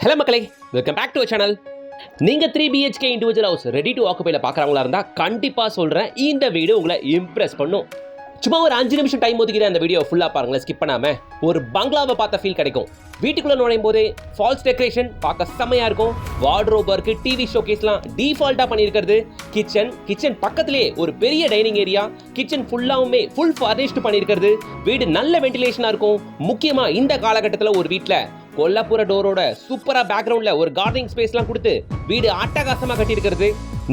Hello மக்களே, welcome back to channel. நீங்க 3 BHK individual house ready to ஆக்குபைல பார்க்குறவங்களா இருந்தா கண்டிப்பா சொல்றேன், இந்த வீடியோ உங்களை இம்ப்ரெஸ் பண்ணும். சும்மா ஒரு 5 நிமிஷம் டைம் ஒதுக்கிட்டு அந்த வீடியோ ஃபுல்லா பாருங்களேன், ஸ்கிப் பண்ணாம. ஒரு பங்களாவை பார்த்த ஃபீல் கிடைக்கும். வீட்டுக்குள்ள நுழையும் போதே ஃபால்ஸ் டெக்கரேஷன் பார்க்க செம்மையா இருக்கும். வார்ட்ரோப் இருக்கு, டிவி ஷோகேஸ்லாம் டிஃபால்ட்டா பண்ணியிருக்கிறது. கிச்சன் பக்கத்திலேயே ஒரு பெரிய டைனிங் ஏரியா. கிச்சன் ஃபுல்லாவுமே ஃபுல் ஃபர்னிஷ்டு பண்ணியிருக்கிறது. வீடு நல்ல வென்டிலேஷனா இருக்கும். முக்கியமா இந்த காலகட்டத்தில் ஒரு வீட்டில் கொல்லாப்புற டோரோட சூப்பரா பேக்ரவுண்ட்ல ஒரு கார்டனிங் ஸ்பேஸ்லாம் கொடுத்து வீடு அட்டகாசமா கட்டியிருக்கிறது.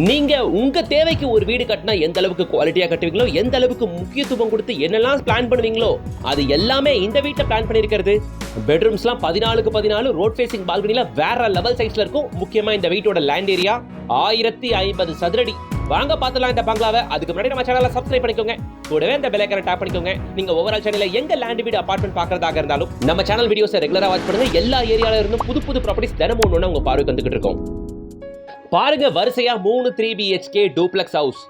நீங்க உங்க தேவைக்கு ஒரு வீடு கட்டினா எந்த அளவுக்கு குவாலிட்டியா கட்டுவீங்களோ, எந்த அளவுக்கு முக்கியத்துவம் கொடுத்து என்னெல்லாம் பிளான் பண்ணுவீங்களோ, அது எல்லாமே இந்த வீட்டில் பிளான் பண்ணியிருக்கிறது. பெட்ரூம்ஸ்லாம் 14x14 ரோட் ஃபேசிங் பால்கனில வேற லெவல் சைஸ்ல இருக்கும். முக்கியமா இந்த வீட்டோட லேண்ட் ஏரியா 1050 சதுரடி. வாங்க பார்த்தலாம் இந்த பங்களாவை. அதுக்கு முன்னாடி நம்ம சேனலை சப்ஸ்கிரைப் பண்ணிக்கோங்க, கூடவே இந்த பெல் ஐகானை டாப் பண்ணிக்கோங்க. நீங்க ஓவரால் சேனல்ல எங்க லேண்ட் வீடு அபார்ட்மெண்ட் பார்க்கறதாக இருந்தாலும் நம்ம சேனல் வீடியோஸை ரெகுலரா வாட்ச் பண்ணுங்க. எல்லா ஏரியால இருந்தும் புது ப்ராப்பர்ட்டிஸ் தினமும் ஒன்று உங்க பார்வைக்கு வந்துகிட்டு இருக்கோம். பாருங்க, வரிசையா 3 3 BHK டூப்ளெக்ஸ் ஹவுஸ்,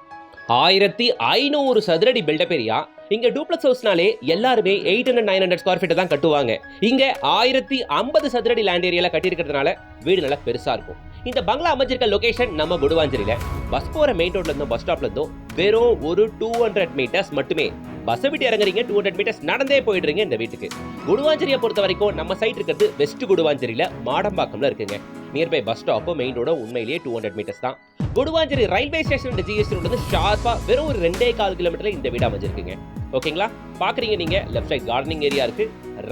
1500 சதுரடி பில்டப் ஏரியா. இங்க டூப்ளெக்ஸ் ஹவுஸ்னாலே எல்லாருமே 800-900 ஸ்கொயர் ஃபீட் தான் கட்டுவாங்க. இங்க 1050 சதுரடி லேண்ட் ஏரியால கட்டியிருக்கிறதுனால வீடு நல்லா பெருசா இருக்கும். இந்த பங்களா அமைஞ்சிருக்க லொகேஷன் நம்ம குடுவாஞ்சேரியில. பஸ் போற மெயின் ரோட்ல இருந்தும் பஸ் ஸ்டாப்ல இருந்தும் வெறும் ஒரு 200 மீட்டர்ஸ் மட்டுமே. பஸ் விட்டு இறங்குறீங்க, 200 மீட்டர்ஸ் நடந்தே போயிடுறீங்க இந்த வீட்டுக்கு. குடுவாஞ்சேரியை பொறுத்த வரைக்கும் நம்ம சைட் இருக்கிறது வெஸ்ட் குடுவாஞ்சேரியில மாடம்பாக்கம்ல இருக்குங்க. நியர்பை பஸ் ஸ்டாப் மெயின் ரோட உண்மையிலேயே 200 மீட்டர்ஸ் தான். குடுவாஞ்சேரி ரயில்வே ஸ்டேஷன் ஜிஎஸ்டி ரோட்ல இருந்து ஷார்ப்பா வெறும் ஒரு 2.25 கிலோமீட்டர்ல இந்த வீடு அமைஞ்சிருக்குங்க. ஓகேங்களா? பாக்குறீங்க நீங்க, லெஃப்ட் சைட் கார்டனிங் ஏரியா இருக்கு,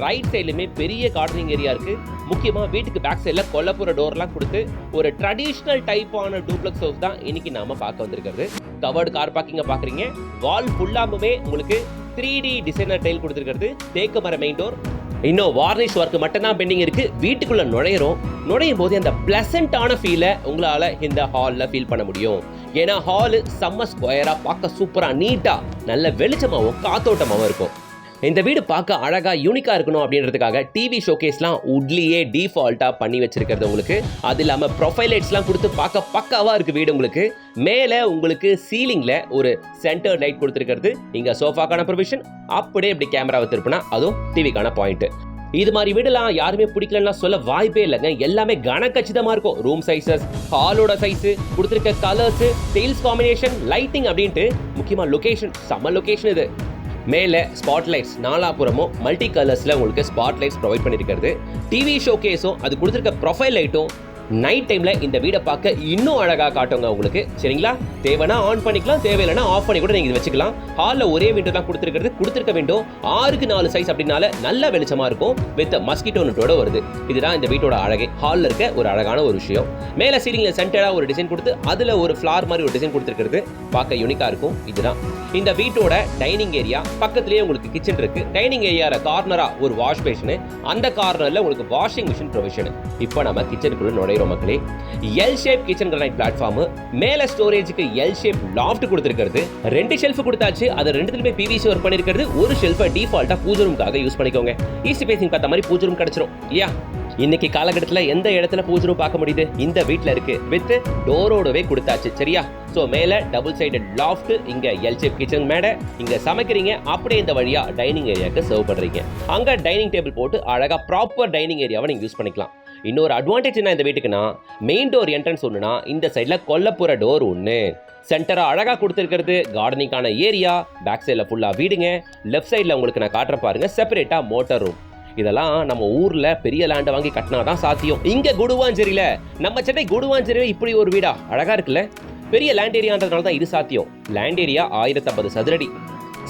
ரைட் சைடுலயுமே பெரிய கார்டனிங் ஏரியா இருக்கு. முக்கியமா வீட்டுக்கு பேக் சைடுல கொல்லப்புற டோர்லாம் கொடுத்து ஒரு ட்ரெடிஷனல் டைப்பான டூப்ளெக்ஸ் ஹவுஸ் தான் இன்னைக்கு நாம பார்க்க வந்திருக்கிறது. கவர்டு கார் பார்க்கிங்க பாக்குறீங்க. வால் ஃபுல்லாமே உங்களுக்கு 3D டிசைனர் டைல் கொடுத்துருக்கிறது. தேக்கு மர மெயின் டோர். இன்னும் வார்னிஷ் ஒர்க் மட்டும் தான் பெண்டிங் இருக்கு. வீட்டுக்குள்ள நுழையும் போது அந்த பிளசண்டான ஃபீலை உங்களால இந்த ஹால்ல ஃபீல் பண்ண முடியும். ஏன்னா ஹால் செம்ம ஸ்கொயரா, பார்க்க சூப்பரா நீட்டா நல்ல வெளிச்சமாவும் காத்தோட்டமாவும் இருக்கும். இந்த வீடு பார்க்க அழகா யூனிக்கா இருக்கணும் அப்படின்றதுக்காக டிவி ஷோகேஸ்லாம் உட்லியே டிஃபால்ட்டா பண்ணி வச்சிருக்கிறது உங்களுக்கு. அது இல்லாம ப்ரொஃபைல் லைட்ஸ்லாம் கொடுத்து பார்க்க பக்காவா இருக்கு வீடு உங்களுக்கு. மேலே உங்களுக்கு சீலிங்ல ஒரு சென்டர் லைட் கொடுத்துருக்கிறது. இங்க சோஃபாக்கான ப்ரொவிஷன், அப்படியே இப்படி கேமராவை திருப்பினா அதுவும் டிவிக்கான பாயிண்ட். இது மாதிரி வீடுலாம் யாருமே பிடிக்கலன்னா சொல்ல வாய்ப்பே இல்லைங்க. எல்லாமே கனக்கச்சிதமா இருக்கும். ரூம் சைஸஸ், ஹாலோட சைஸ், கொடுத்துருக்க கலர்ஸ், டெயில்ஸ் காம்பினேஷன், லைட்டிங் அப்படின்ட்டு முக்கியமா லொகேஷன், செம்ம லொகேஷன் இது. மேலே ஸ்பாட்லைட்ஸ் நாலாபுரமும் மல்டி கலர்ஸ்ல உங்களுக்கு ஸ்பாட்லைட்ஸ் ப்ரொவைட் பண்ணியிருக்கிறது. டிவி ஷோகேஸும் அது கொடுத்துருக்க ப்ரொஃபைல் லைட்டும் நைட் டைம்ல இந்த வீடை பார்க்க இன்னும் அழகா காட்டுங்க உங்களுக்கு. சரிங்களா? தேவைன்னா ஆன் பண்ணிக்கலாம், தேவையில்லைன்னா ஆஃப் பண்ணி கூட நீங்க வச்சுக்கலாம். ஹாலில் ஒரே விண்டோ தான் கொடுத்துருக்க விண்டோ 6x4 சைஸ் அப்படின்னால நல்ல வெளிச்சமா இருக்கும். வித் மஸ்கிட்டோ நெட்டோட வருது. இதுதான் இந்த வீட்டோட அழகே. ஹாலில் இருக்க ஒரு அழகான ஒரு விஷயம். மேலே சீலிங்ல சென்டரா ஒரு டிசைன் கொடுத்து அதுல ஒரு ஃபிளார் மாதிரி ஒரு டிசைன் கொடுத்துருக்கிறது பார்க்க யூனிக்கா இருக்கும். இதுதான் இந்த வீட்டோட டைனிங் ஏரியா. பக்கத்துலேயே உங்களுக்கு கிச்சன் இருக்கு. டைனிங் ஏரியால கார்னரா ஒரு வாஷ் பேஷன், அந்த கார்னர்ல உங்களுக்கு வாஷிங் மிஷின் ப்ரொவிஷன். இப்போ நம்ம கிச்சனுக்குள்ள நுழையிறோம் மக்களே. L shape kitchen granite platform, மேல ஸ்டோரேஜுக்கு எல் ஷேப் லாஃப்ட் கொடுத்திருக்கிறது. 2 ஷெல்ஃப் கொடுத்தாச்சு. அது ரெண்டுத்துலயுமே PVC ஒர்க் பண்ணிருக்கிறது. ஒரு ஷெல்ஃபை டிஃபால்ட்டா பூஜை ரூமுக்காக யூஸ் பண்ணிக்கோங்க. ஈஸ்ட் ஃபேசிங் பார்த்த மாதிரி பூஜை ரூம் கிடைச்சிரும் இல்லையா? இன்னைக்கு காலகட்டத்தில் எந்த இடத்துல பூஜை ரூம் பார்க்க முடியுது? இந்த வீட்டில் இருக்கு. வித் டோரோடவே கொடுத்தாச்சு. சரியா? ஸோ மேலே டபுள் சைடட் லாஃப்ட், இங்க எல் ஷேப் கிச்சன் மேடை. இங்க சமைக்கிறீங்க, அப்படியே இந்த வழியா டைனிங் ஏரியாவுக்கு சர்வ் பண்றீங்க. அங்க டைனிங் டேபிள் போட்டு அழகா ப்ராப்பர் டைனிங் ஏரியாவை நீங்க யூஸ் பண்ணிக்கலாம். இன்னொரு அட்வான்டேஜ் என்ன இந்த வீட்டுக்குன்னா, மெயின் டோர் என்ட்ரன்ஸ் ஒண்ணுனா இந்த சைட்ல கொல்லப்புற டோர் ஒன்று. சென்டரா அழகா கொடுத்துருக்கிறது. கார்டனிங்கான ஏரியா. பேக் சைட்ல ஃபுல்லா வீடுங்க. லெஃப்ட் சைட்ல உங்களுக்கு நான் காட்டுறேன் பாருங்க, செப்பரேட்டா மோட்டார் ரூம். இதெல்லாம் நம்ம ஊர்ல பெரிய லேண்டை வாங்கி கட்டினாதான் சாத்தியம். இங்க குடுவாஞ்சேரியில, நம்ம சென்னை குடுவாஞ்சேரியில இப்படி ஒரு வீடா அழகா இருக்குல்ல. பெரிய லேண்ட் ஏரியான்றதுனால தான் இது சாத்தியம். லேண்ட் ஏரியா 1050 சதுரடி.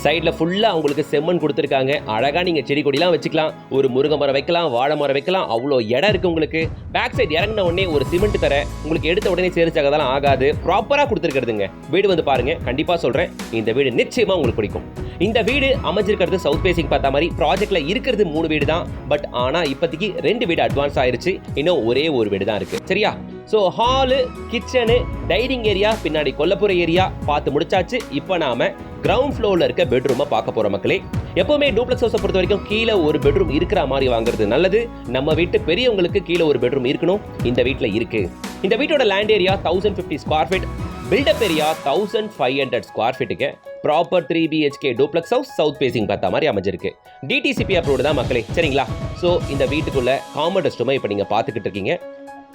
சைடில் ஃபுல்லாக உங்களுக்கு செம்மண் கொடுத்துருக்காங்க. அழகாக நீங்கள் செடி கொடிலாம் வச்சுக்கலாம். ஒரு முருங்கை மரம் வைக்கலாம், வாழை மரம் வைக்கலாம். அவ்வளோ இடம் இருக்குது உங்களுக்கு. பேக் சைடு இறங்கின உடனே ஒரு சிமெண்ட் தர உங்களுக்கு எடுத்த உடனே சேரிச்சாகதெல்லாம் ஆகாது. ப்ராப்பராக கொடுத்துருக்கிறதுங்க. வீடு வந்து பாருங்க, கண்டிப்பாக சொல்கிறேன், இந்த வீடு நிச்சயமாக உங்களுக்கு பிடிக்கும். இந்த வீடு அமைஞ்சிருக்கிறது சவுத் ஃபேசிங் பார்த்த மாதிரி. ப்ராஜெக்ட்ல இருக்கிறது 3 வீடு தான். பட் ஆனால் இப்போதைக்கு 2 வீடு அட்வான்ஸ் ஆயிருச்சு. இன்னும் ஒரே ஒரு வீடு தான் இருக்குது. சரியா? So hall, kitchen, dining area, பின்னாடி கொல்லப்புற ஏரியா பார்த்து முடிச்சாச்சு. இப்போ நாம கிரவுண்ட் ஃப்ளோர்ல இருக்க பெட்ரூமை பார்க்க போற மக்களே. எப்பவுமே டூப்ளெக்ஸ் ஹவுஸை பொறுத்த வரைக்கும் கீழே ஒரு பெட்ரூம் இருக்கிற மாதிரி வாங்குறது நல்லது. நம்ம வீட்டு பெரியவங்களுக்கு கீழே ஒரு பெட்ரூம் இருக்கணும். இந்த வீட்டில் இருக்கு. இந்த வீட்டோட land area 1050 square feet. Built up area 1500 square ஃபீட்டுக்கு proper 3 BHK duplex house south facing பார்த்த மாதிரி அமைஞ்சிருக்கு. DTCP அப்ரூவ்டு தான் மக்களே, சரிங்களா? ஸோ இந்த வீட்டுக்குள்ள காமன் ரெஸ்ட் ரூமை இப்போ நீங்கள் பார்த்துக்கிட்டு இருக்கீங்க.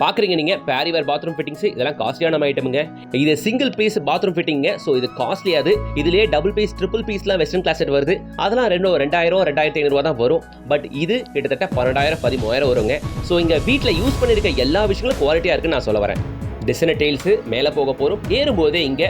பார்க்குறீங்க நீங்கள் பேரிவேர் பாத்ரூம் ஃபிட்டிங்ஸ் இதெல்லாம் காஸ்ட்லியான ஐட்டமுங்க. இது சிங்கிள் பீஸ் பாத்ரூம் ஃபிட்டிங்க. ஸோ இது காஸ்ட்லியாது. இதுலேயே டபுள் பீஸ் ட்ரிபிள் பீஸ்லாம் வெஸ்டர்ன் கிளாஸ் செட் வருது. அதெல்லாம் 2000 2500 தான் வரும். பட் இது கிட்டத்தட்ட 12,000 13,000 வருங்க. ஸோ இங்கே வீட்டில் யூஸ் பண்ணியிருக்க எல்லா விஷயங்களும் குவாலிட்டியாக இருக்குன்னு நான் சொல்ல வரேன். டிசைனர் டைல்ஸு மேலே போக போகிறோம். ஏறும்போதே இங்கே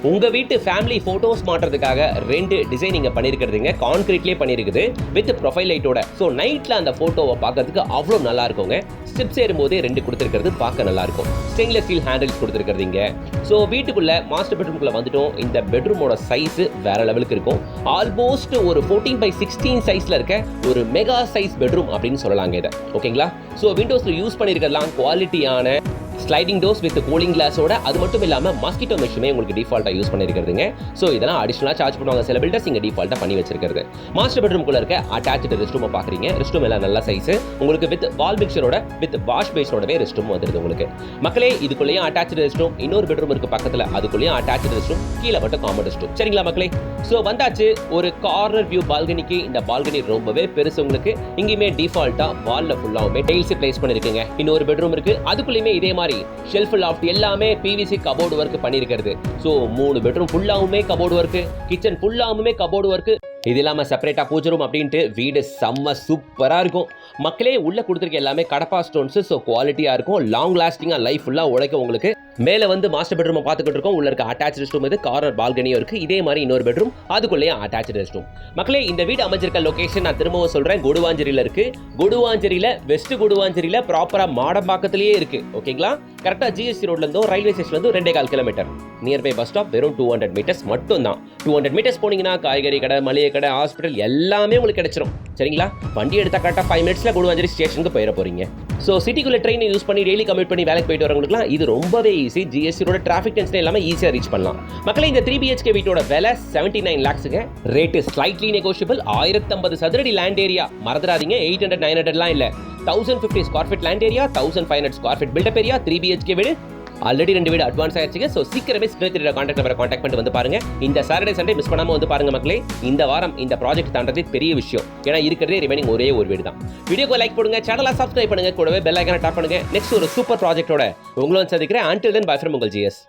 உங்கள் வீட்டு ஃபேமிலி ஃபோட்டோஸ் மாட்டுறதுக்காக 2 டிசைன் இங்கே பண்ணியிருக்கிறதுங்க. கான்கிரீட்லேயே பண்ணியிருக்குது வித் ப்ரொஃபைல் லைட்டோட. ஸோ நைட்டில் அந்த ஃபோட்டோவை பார்க்கறதுக்கு அவ்வளோ நல்லா இருக்குங்க. ஸ்டெப்ஸ் ஏறும்போதே 2 கொடுத்துருக்கிறது பார்க்க நல்லா இருக்கும். ஸ்டெயின்லெஸ் ஸ்டீல் ஹேண்டில்ஸ் கொடுத்துருக்கிறது இங்கே. ஸோ வீட்டுக்குள்ளே மாஸ்டர் பெட்ரூம்குள்ளே வந்துட்டோம். இந்த பெட்ரூமோட சைஸு வேறு லெவலுக்கு இருக்கும். ஆல்மோஸ்ட் ஒரு 14x16 சைஸில் இருக்க ஒரு மெகா சைஸ் பெட்ரூம் அப்படின்னு சொல்லலாங்க இதை. ஓகேங்களா? ஸோ விண்டோஸில் யூஸ் பண்ணியிருக்கலாம் குவாலிட்டியான ஸ்லைடிங் டோர்ஸ் வித் கூலிங் கிளாஸோட. அது மட்டும் இல்லாமல் மாஸ்கிட்டோ மெஷ்ஷுமே உங்களுக்கு டிஃபால்ட்டாக யூஸ் பண்ணியிருக்கிறதுங்க. ஸோ இதெல்லாம் அடிஷனலாக சார்ஜ் பண்ணுவாங்க சில பில்டர்ஸ். இங்கே டிஃபால்ட்டாக பண்ணி வச்சிருக்கிறது. மாஸ்டர் பெட்ரூம்குள்ளே இருக்க அட்டாச்சு ரெஸ்ட் ரூமை பார்க்குறீங்க. ரெஸ்ட் ரூம் எல்லாம் நல்ல சைஸு உங்களுக்கு வித் வால் மிக்சரோட வித் வாஷ் பேஸோடவே ரெஸ்ட் ரூம் வந்துருது உங்களுக்கு. மக்களே இதுக்குள்ளேயும் அட்டாச்சு ரெஸ்ட் ரூம், இன்னொரு பெட்ரூம் இருக்குது பக்கத்தில், அதுக்குள்ளேயும் அட்டாச்சு ரெஸ்ட் ரூம், கீழே மட்டும் காமன் ரெஸ்ட் ரூம். சரிங்களா மக்களே? ஸோ வந்தாச்சு ஒரு கார்னர் வியூ பால்கனிக்கு. இந்த பால்கனி ரொம்பவே பெருசு உங்களுக்கு. இங்கேயுமே டிஃபால்ட்டாக வாலில் ஃபுல்லாகவுமே டைல்ஸ் பிளேஸ் பண்ணியிருக்குங்க. இன்னொரு பெட்ரூம் இருக்குது, அதுக்குள்ளேயுமே இதே மாதிரி ஷெல்ஃப் லாஃப்ட் எல்லாமே PVC கபோர்டு ஒர்க் பண்ணியிருக்கிறது. ஸோ 3 பெட்ரூம் ஃபுல்லாகவுமே கபோர்டு ஒர்க்கு, கிச்சன் ஃபுல்லாகவுமே கபோர்டு ஒர்க்கு. இது இல்லாமல் செப்பரேட்டாக பூஜை ரூம் அப்படின்ட்டு வீடு செம்ம சூப்பராக இருக்கும். மக்களே உள்ளே கொடுத்துருக்க எல்லாமே கடப்பா ஸ்டோன்ஸு. ஸோ குவாலிட்டியாக இருக்கும், லாங் லாஸ்டிங்காக லைஃப் ஃபுல்லாக உழைக்கும் உங்களுக்கு. மேலே வந்து மாஸ்டர் பெட்ரூமை பார்த்துக்கிட்டு இருக்கோம். உள்ள இருக்க அட்டாச் ரெஸ்ட் ரூம் இது, கார்னர் பால்கனியும் இருக்குது. இதே மாதிரி இன்னொரு பெட்ரூம், அதுக்குள்ளேயே அட்டாச் ரெஸ்ட் ரூம். மக்களே இந்த வீடு அமைஞ்சிருக்க லொகேஷன் நான் திரும்பவும் சொல்கிறேன், கொடுவாஞ்சேரியில் இருக்குது. கொடுவாஞ்சேரியில் வெஸ்ட் கொடுவாஞ்சேரியில் ப்ராப்பராக மாடம்பாக்கத்திலேயே இருக்குது. ஓகேங்களா? கரெக்டாக GST ரோட்லேருந்தும் ரயில்வே ஸ்டேஷன்லேருந்து 2.25 கிலோமீட்டர். நியர்பை பஸ் ஸ்டாப் வெறும் 200 மீட்டர்ஸ் மட்டும் தான். 200 மீட்டர்ஸ் போனீங்கன்னா காய்கறி கடை, மளிகை கடை, ஹாஸ்பிட்டல் எல்லாமே உங்களுக்கு கிடைச்சிரும். சரிங்களா? வண்டி எடுத்தால் கரெக்டாக 5 மினிட்ஸில் கொடுவாஞ்சேரி ஸ்டேஷனுக்கு போயிட போகிறீங்க. ஸோ சிட்டிக்குள்ளே ட்ரெயினை யூஸ் பண்ணி டெய்லி கம்யூட் பண்ணி வேலைக்கு போயிட்டு வரவங்களுக்குலாம் இது ரொம்பவே ஈஸி. GST ரோட டிராஃபிக் டென்ஷன் இல்லாமல் ஈஸியாக ரீச் பண்ணலாம். மக்களே இந்த 3 BHK வீட்டோட விலை 79 lakhsங்க. Rate slightly negotiable. 1050 சதுரடி லேண்ட் ஏரியா. மறந்துடாதீங்க, 800 900லாம் இல்லை. 1050 square feet land area, 1500 square feet built up area, 3 BHK வீடு. ஆல்ரெடி 2 வீடு அட்வான்ஸ் ஆயிடுச்சுங்க. ஸோ சீக்கிரமே ஸ்கிரீன்ல கான்டாக்ட் நம்பரை கான்டாக்ட் பண்ணிட்டு வந்து பாருங்க. இந்த சாட்டர்டே சண்டே மிஸ் பண்ணாமல் வந்து பாருங்க மக்களே. இந்த வாரம் இந்த ப்ராஜெக்ட் தாண்டதே பெரிய விஷயம். ஏன்னா இருக்கிறதே ரிமைனிங் ஒரே ஒரு வீடு தான். வீடியோக்கு லைக் பண்ணுங்க, சேனலை சப்ஸ்கிரைப் பண்ணுங்க, கூடவே பெல் ஐக்கானை டாப் பண்ணுங்க. நெக்ஸ்ட் ஒரு சூப்பர் ப்ராஜெக்டோட உங்களும் சந்திக்கிறேன். Until then, bye from உங்கள் GS.